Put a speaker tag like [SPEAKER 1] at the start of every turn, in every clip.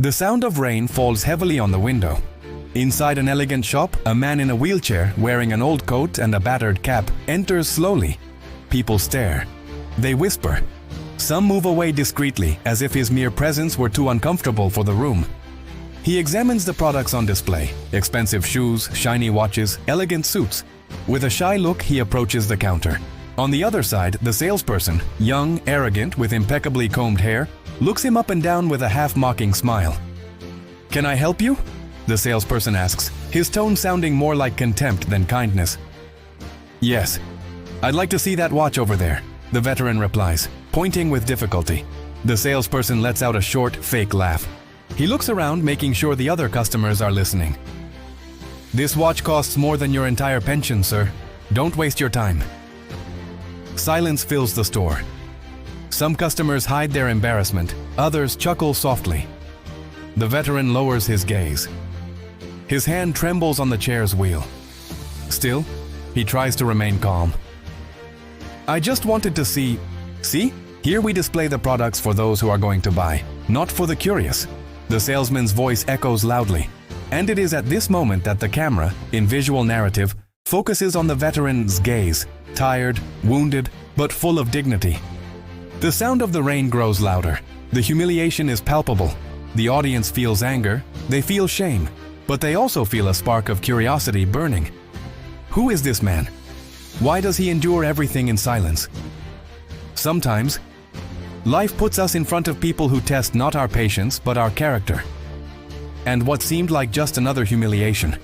[SPEAKER 1] The sound of rain falls heavily on the window. Inside an elegant shop, a man in a wheelchair, wearing an old coat and a battered cap, enters slowly. People stare. They whisper. Some move away discreetly, as if his mere presence were too uncomfortable for the room. He examines the products on display: expensive shoes, shiny watches, elegant suits. With a shy look, he approaches the counter. On the other side, the salesperson, young, arrogant, with impeccably combed hair, looks him up and down with a half-mocking smile. "Can I help you?" the salesperson asks, his tone sounding more like contempt than kindness. "Yes. I'd like to see that watch over there," the veteran replies, pointing with difficulty. The salesperson lets out a short, fake laugh. He looks around, making sure the other customers are listening. "This watch costs more than your entire pension, sir. Don't waste your time." Silence fills the store. Some customers hide their embarrassment, others chuckle softly. The veteran lowers his gaze. His hand trembles on the chair's wheel. Still, he tries to remain calm. "I just wanted to see, here we display the products for those who are going to buy, not for the curious." The salesman's voice echoes loudly, and it is at this moment that the camera, in visual narrative, focuses on the veteran's gaze, tired, wounded, but full of dignity. The sound of the rain grows louder. The humiliation is palpable. The audience feels anger, they feel shame, but they also feel a spark of curiosity burning. Who is this man? Why does he endure everything in silence? Sometimes, life puts us in front of people who test not our patience but our character. And what seemed like just another humiliation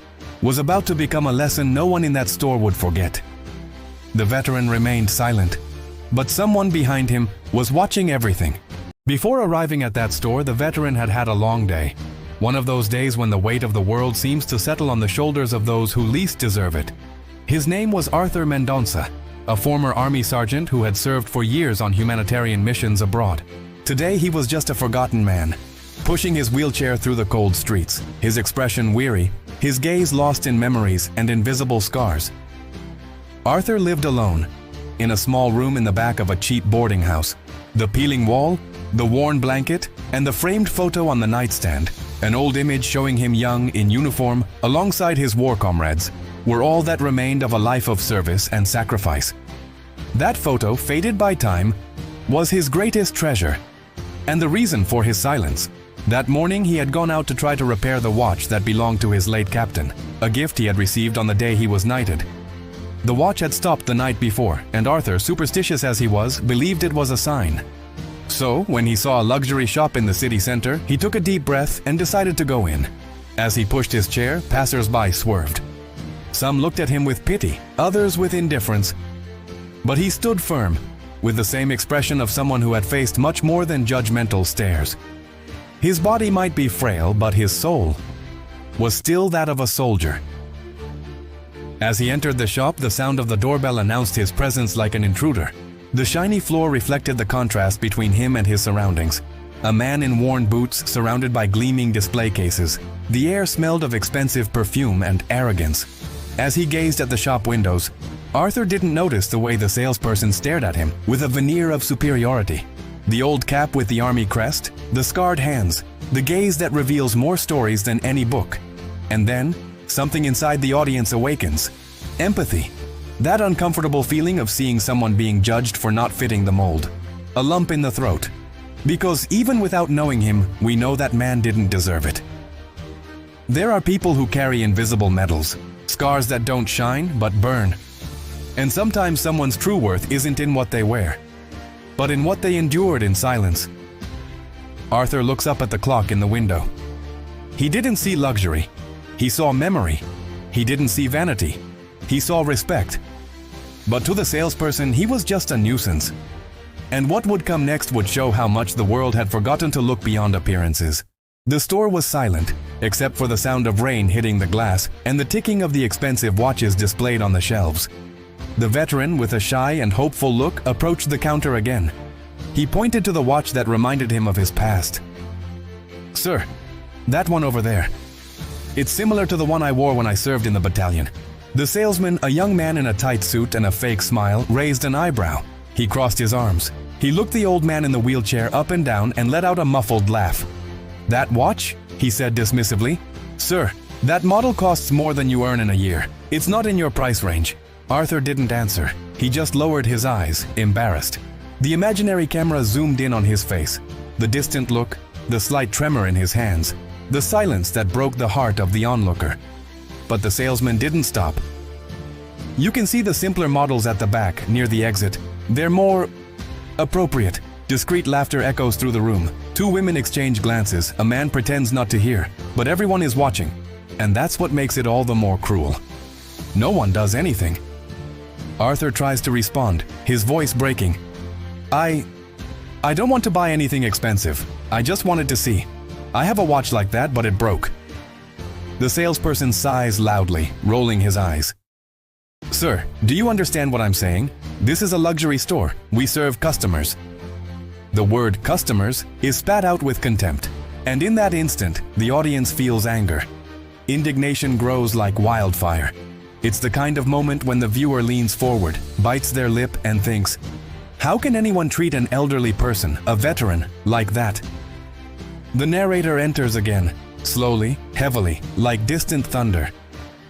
[SPEAKER 1] was about to become a lesson no one in that store would forget. The veteran remained silent, but someone behind him was watching everything. Before arriving at that store, the veteran had had a long day. One of those days when the weight of the world seems to settle on the shoulders of those who least deserve it. His name was Arthur Mendonça, a former army sergeant who had served for years on humanitarian missions abroad. Today he was just a forgotten man, pushing his wheelchair through the cold streets, his expression weary, his gaze lost in memories and invisible scars. Arthur lived alone, in a small room in the back of a cheap boarding house. The peeling wall, the worn blanket, and the framed photo on the nightstand, an old image showing him young in uniform alongside his war comrades, were all that remained of a life of service and sacrifice. That photo, faded by time, was his greatest treasure, and the reason for his silence. That morning he had gone out to try to repair the watch that belonged to his late captain, a gift he had received on the day he was knighted. The watch had stopped the night before, and Arthur, superstitious as he was, believed it was a sign. So, when he saw a luxury shop in the city center, he took a deep breath and decided to go in. As he pushed his chair, passers-by swerved. Some looked at him with pity, others with indifference. But he stood firm, with the same expression of someone who had faced much more than judgmental stares. His body might be frail, but his soul was still that of a soldier. As he entered the shop, the sound of the doorbell announced his presence like an intruder. The shiny floor reflected the contrast between him and his surroundings. A man in worn boots, surrounded by gleaming display cases. The air smelled of expensive perfume and arrogance. As he gazed at the shop windows, Arthur didn't notice the way the salesperson stared at him with a veneer of superiority. The old cap with the army crest, the scarred hands, the gaze that reveals more stories than any book. And then, something inside the audience awakens. Empathy. That uncomfortable feeling of seeing someone being judged for not fitting the mold. A lump in the throat. Because even without knowing him, we know that man didn't deserve it. There are people who carry invisible medals, scars that don't shine but burn. And sometimes someone's true worth isn't in what they wear, but in what they endured in silence. Arthur looks up at the clock in the window. He didn't see luxury. He saw memory. He didn't see vanity. He saw respect. But to the salesperson, he was just a nuisance. And what would come next would show how much the world had forgotten to look beyond appearances. The store was silent, except for the sound of rain hitting the glass and the ticking of the expensive watches displayed on the shelves. The veteran, with a shy and hopeful look, approached the counter again. He pointed to the watch that reminded him of his past. "Sir, that one over there. It's similar to the one I wore when I served in the battalion." The salesman, a young man in a tight suit and a fake smile, raised an eyebrow. He crossed his arms. He looked the old man in the wheelchair up and down and let out a muffled laugh. "That watch?" he said dismissively. "Sir, that model costs more than you earn in a year. It's not in your price range." Arthur didn't answer. He just lowered his eyes, embarrassed. The imaginary camera zoomed in on his face. The distant look, the slight tremor in his hands, the silence that broke the heart of the onlooker. But the salesman didn't stop. "You can see the simpler models at the back, near the exit. They're more appropriate." Discreet laughter echoes through the room. Two women exchange glances. A man pretends not to hear, but everyone is watching. And that's what makes it all the more cruel. No one does anything. Arthur tries to respond, his voice breaking. I don't want to buy anything expensive. I just wanted to see. I have a watch like that, but it broke." The salesperson sighs loudly, rolling his eyes. "Sir, do you understand what I'm saying? This is a luxury store. We serve customers." The word customers is spat out with contempt, and in that instant, the audience feels anger. Indignation grows like wildfire. It's the kind of moment when the viewer leans forward, bites their lip, and thinks, "How can anyone treat an elderly person, a veteran, like that?" The narrator enters again, slowly, heavily, like distant thunder.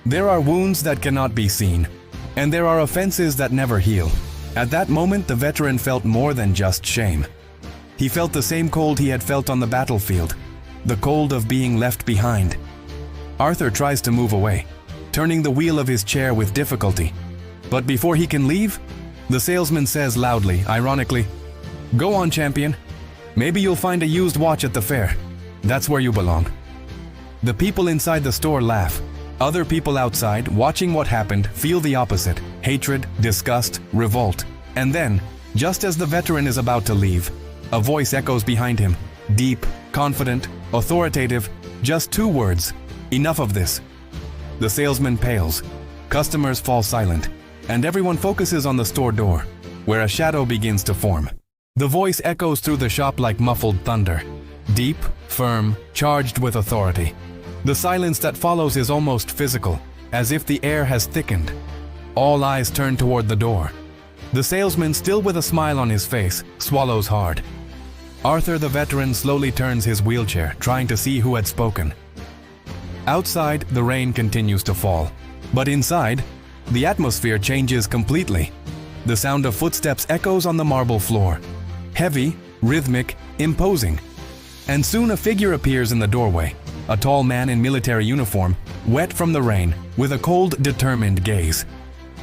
[SPEAKER 1] There are wounds that cannot be seen, and there are offenses that never heal. At that moment, the veteran felt more than just shame. He felt the same cold he had felt on the battlefield, the cold of being left behind. Arthur tries to move away, turning the wheel of his chair with difficulty. But before he can leave, the salesman says loudly, ironically, "Go on, champion. Maybe you'll find a used watch at the fair. That's where you belong." The people inside the store laugh. Other people outside, watching what happened, feel the opposite: hatred, disgust, revolt. And then, just as the veteran is about to leave, a voice echoes behind him, deep, confident, authoritative, just two words: "Enough of this." The salesman pales, customers fall silent, and everyone focuses on the store door, where a shadow begins to form. The voice echoes through the shop like muffled thunder, deep, firm, charged with authority. The silence that follows is almost physical, as if the air has thickened. All eyes turn toward the door. The salesman, still with a smile on his face, swallows hard. Arthur the veteran slowly turns his wheelchair, trying to see who had spoken. Outside, the rain continues to fall. But inside, the atmosphere changes completely. The sound of footsteps echoes on the marble floor. Heavy, rhythmic, imposing. And soon a figure appears in the doorway. A tall man in military uniform, wet from the rain, with a cold, determined gaze.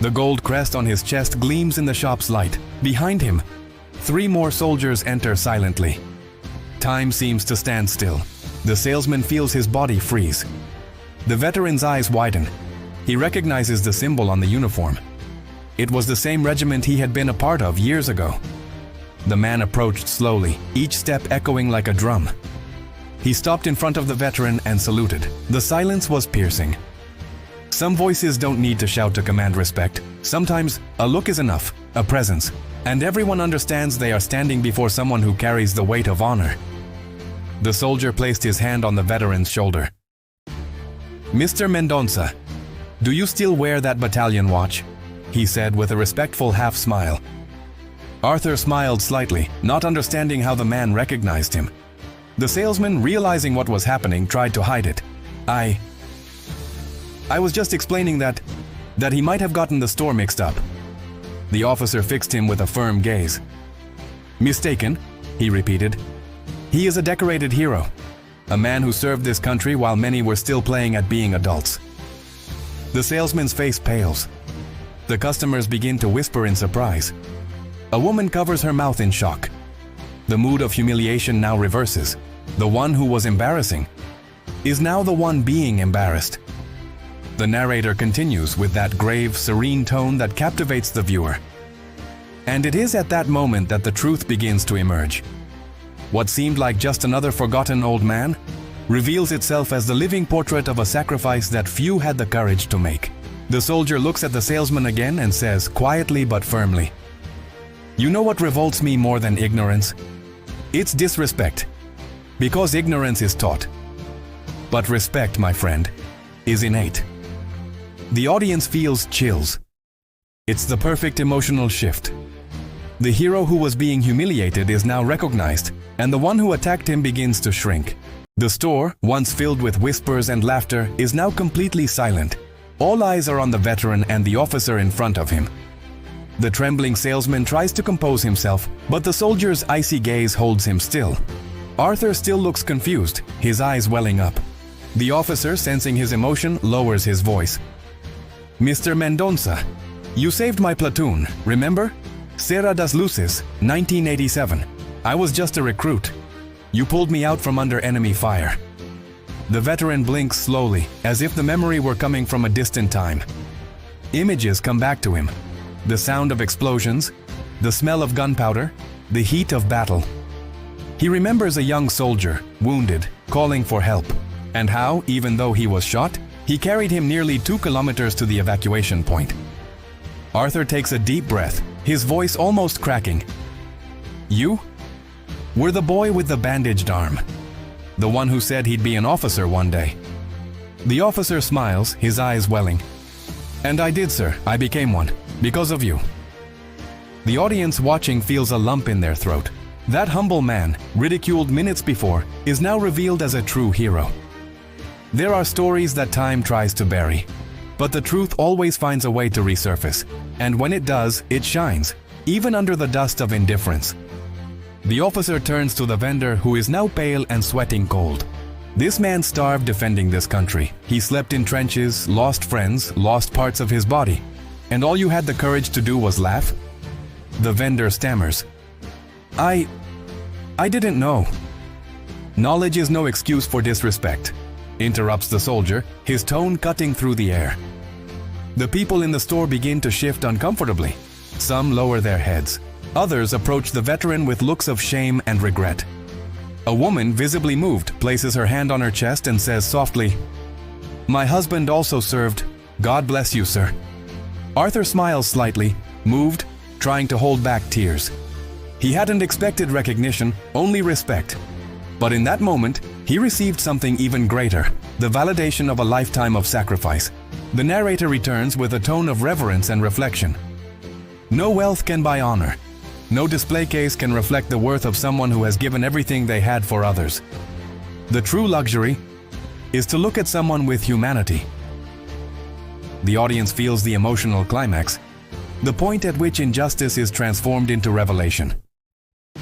[SPEAKER 1] The gold crest on his chest gleams in the shop's light. Behind him, 3 more soldiers enter silently. Time seems to stand still. The salesman feels his body freeze. The veteran's eyes widen. He recognizes the symbol on the uniform. It was the same regiment he had been a part of years ago. The man approached slowly, each step echoing like a drum. He stopped in front of the veteran and saluted. The silence was piercing. Some voices don't need to shout to command respect. Sometimes, a look is enough, a presence, and everyone understands they are standing before someone who carries the weight of honor. The soldier placed his hand on the veteran's shoulder. "Mr. Mendonça, do you still wear that battalion watch?" he said with a respectful half-smile. Arthur smiled slightly, not understanding how the man recognized him. The salesman, realizing what was happening, tried to hide it. I was just explaining that he might have gotten the store mixed up." The officer fixed him with a firm gaze. "Mistaken?" he repeated. "He is a decorated hero, a man who served this country while many were still playing at being adults." The salesman's face pales. The customers begin to whisper in surprise. A woman covers her mouth in shock. The mood of humiliation now reverses. The one who was embarrassing is now the one being embarrassed. The narrator continues with that grave, serene tone that captivates the viewer. And it is at that moment that the truth begins to emerge. What seemed like just another forgotten old man reveals itself as the living portrait of a sacrifice that few had the courage to make. The soldier looks at the salesman again and says, quietly but firmly, "You know what revolts me more than ignorance? It's disrespect, because ignorance is taught. But respect, my friend, is innate." The audience feels chills. It's the perfect emotional shift. The hero who was being humiliated is now recognized, and the one who attacked him begins to shrink. The store, once filled with whispers and laughter, is now completely silent. All eyes are on the veteran and the officer in front of him. The trembling salesman tries to compose himself, but the soldier's icy gaze holds him still. Arthur still looks confused, his eyes welling up. The officer, sensing his emotion, lowers his voice. "Mr. Mendonça, you saved my platoon, remember? Serra das Luces, 1987. I was just a recruit. You pulled me out from under enemy fire." The veteran blinks slowly, as if the memory were coming from a distant time. Images come back to him. The sound of explosions, the smell of gunpowder, the heat of battle. He remembers a young soldier, wounded, calling for help, and how, even though he was shot, he carried him nearly 2 kilometers to the evacuation point. Arthur takes a deep breath, his voice almost cracking. "You? Were the boy with the bandaged arm. The one who said he'd be an officer one day." The officer smiles, his eyes welling. "And I did, sir. I became one. Because of you." The audience watching feels a lump in their throat. That humble man, ridiculed minutes before, is now revealed as a true hero. There are stories that time tries to bury, but the truth always finds a way to resurface, and when it does, it shines, even under the dust of indifference. The officer turns to the vendor, who is now pale and sweating cold. This man starved defending this country. He slept in trenches, lost friends, lost parts of his body. And all you had the courage to do was laugh? The vendor stammers. I didn't know." "Knowledge is no excuse for disrespect," interrupts the soldier, his tone cutting through the air. The people in the store begin to shift uncomfortably. Some lower their heads. Others approach the veteran with looks of shame and regret. A woman, visibly moved, places her hand on her chest and says softly, "My husband also served. God bless you, sir." Arthur smiles slightly, moved, trying to hold back tears. He hadn't expected recognition, only respect. But in that moment, he received something even greater, the validation of a lifetime of sacrifice. The narrator returns with a tone of reverence and reflection. "No wealth can buy honor. No display case can reflect the worth of someone who has given everything they had for others. The true luxury is to look at someone with humanity." The audience feels the emotional climax, the point at which injustice is transformed into revelation.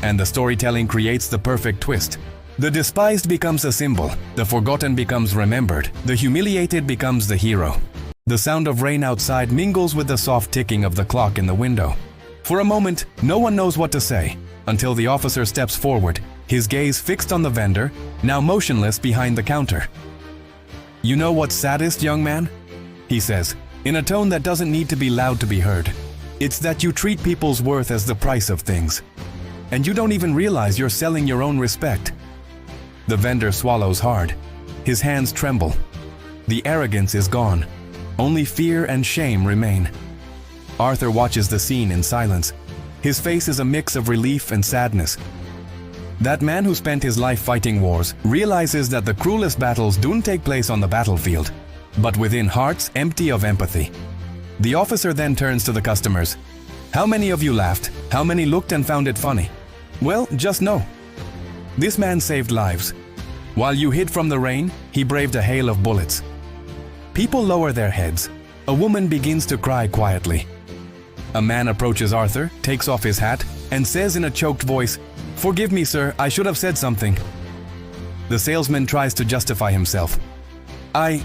[SPEAKER 1] And the storytelling creates the perfect twist. The despised becomes a symbol, the forgotten becomes remembered, the humiliated becomes the hero. The sound of rain outside mingles with the soft ticking of the clock in the window. For a moment, no one knows what to say, until the officer steps forward, his gaze fixed on the vendor, now motionless behind the counter. "You know what's saddest, young man?" he says, in a tone that doesn't need to be loud to be heard. "It's that you treat people's worth as the price of things. And you don't even realize you're selling your own respect." The vendor swallows hard. His hands tremble. The arrogance is gone. Only fear and shame remain. Arthur watches the scene in silence. His face is a mix of relief and sadness. That man who spent his life fighting wars realizes that the cruelest battles don't take place on the battlefield, but within hearts empty of empathy. The officer then turns to the customers. "How many of you laughed? How many looked and found it funny? Well, just know. This man saved lives. While you hid from the rain, he braved a hail of bullets." People lower their heads. A woman begins to cry quietly. A man approaches Arthur, takes off his hat, and says in a choked voice, "Forgive me, sir, I should have said something." The salesman tries to justify himself. I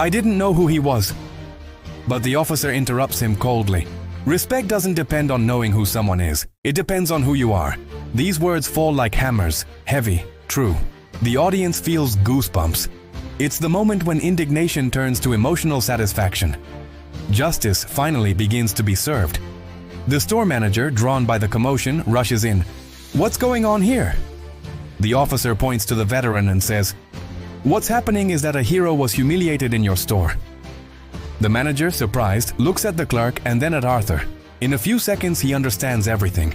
[SPEAKER 1] didn't know who he was." But the officer interrupts him coldly. "Respect doesn't depend on knowing who someone is. It depends on who you are." These words fall like hammers, heavy, true. The audience feels goosebumps. It's the moment when indignation turns to emotional satisfaction. Justice finally begins to be served. The store manager, drawn by the commotion, rushes in. "What's going on here?" The officer points to the veteran and says, "What's happening is that a hero was humiliated in your store." The manager, surprised, looks at the clerk and then at Arthur. In a few seconds, he understands everything.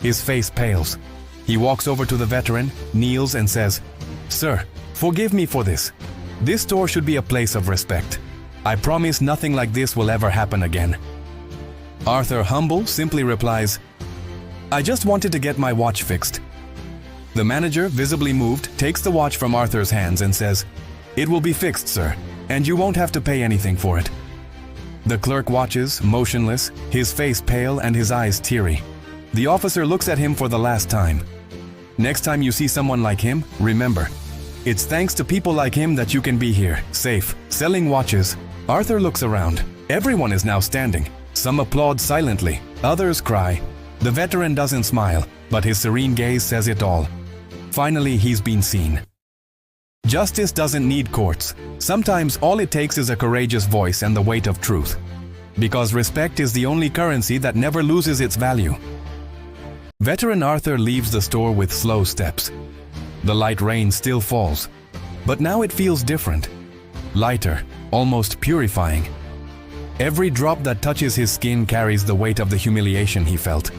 [SPEAKER 1] His face pales. He walks over to the veteran, kneels and says, "Sir, forgive me for this. This store should be a place of respect. I promise nothing like this will ever happen again." Arthur, humble, simply replies, "I just wanted to get my watch fixed." The manager, visibly moved, takes the watch from Arthur's hands and says, "It will be fixed, sir, and you won't have to pay anything for it." The clerk watches, motionless, his face pale and his eyes teary. The officer looks at him for the last time. Next time you see someone like him, remember, it's thanks to people like him that you can be here, safe, selling watches. Arthur looks around. Everyone is now standing. Some applaud silently, others cry. The veteran doesn't smile, but his serene gaze says it all. Finally, he's been seen. Justice doesn't need courts. Sometimes all it takes is a courageous voice and the weight of truth. Because respect is the only currency that never loses its value. Veteran Arthur leaves the store with slow steps. The light rain still falls, but now it feels different. Lighter, almost purifying. Every drop that touches his skin carries the weight of the humiliation he felt,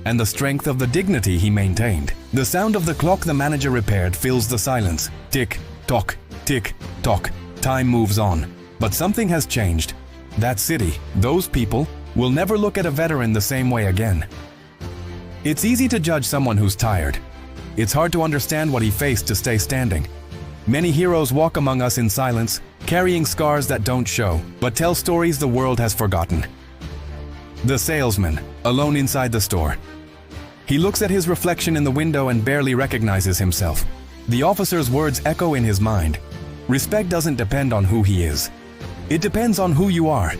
[SPEAKER 1] and the strength of the dignity he maintained. The sound of the clock the manager repaired fills the silence. Tick, tock, tick, tock. Time moves on, but something has changed. That city, those people, will never look at a veteran the same way again. It's easy to judge someone who's tired. It's hard to understand what he faced to stay standing. Many heroes walk among us in silence, carrying scars that don't show, but tell stories the world has forgotten. The salesman, alone inside the store. He looks at his reflection in the window and barely recognizes himself. The officer's words echo in his mind. Respect doesn't depend on who he is. It depends on who you are.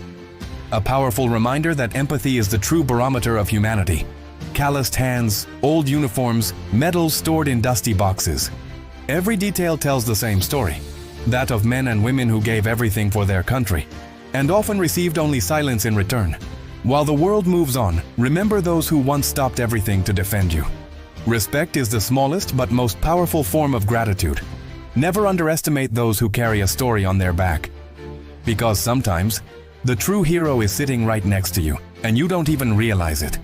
[SPEAKER 1] A powerful reminder that empathy is the true barometer of humanity. Calloused hands, old uniforms, medals stored in dusty boxes. Every detail tells the same story. That of men and women who gave everything for their country, and often received only silence in return. While the world moves on, remember those who once stopped everything to defend you. Respect is the smallest but most powerful form of gratitude. Never underestimate those who carry a story on their back. Because sometimes, the true hero is sitting right next to you, and you don't even realize it.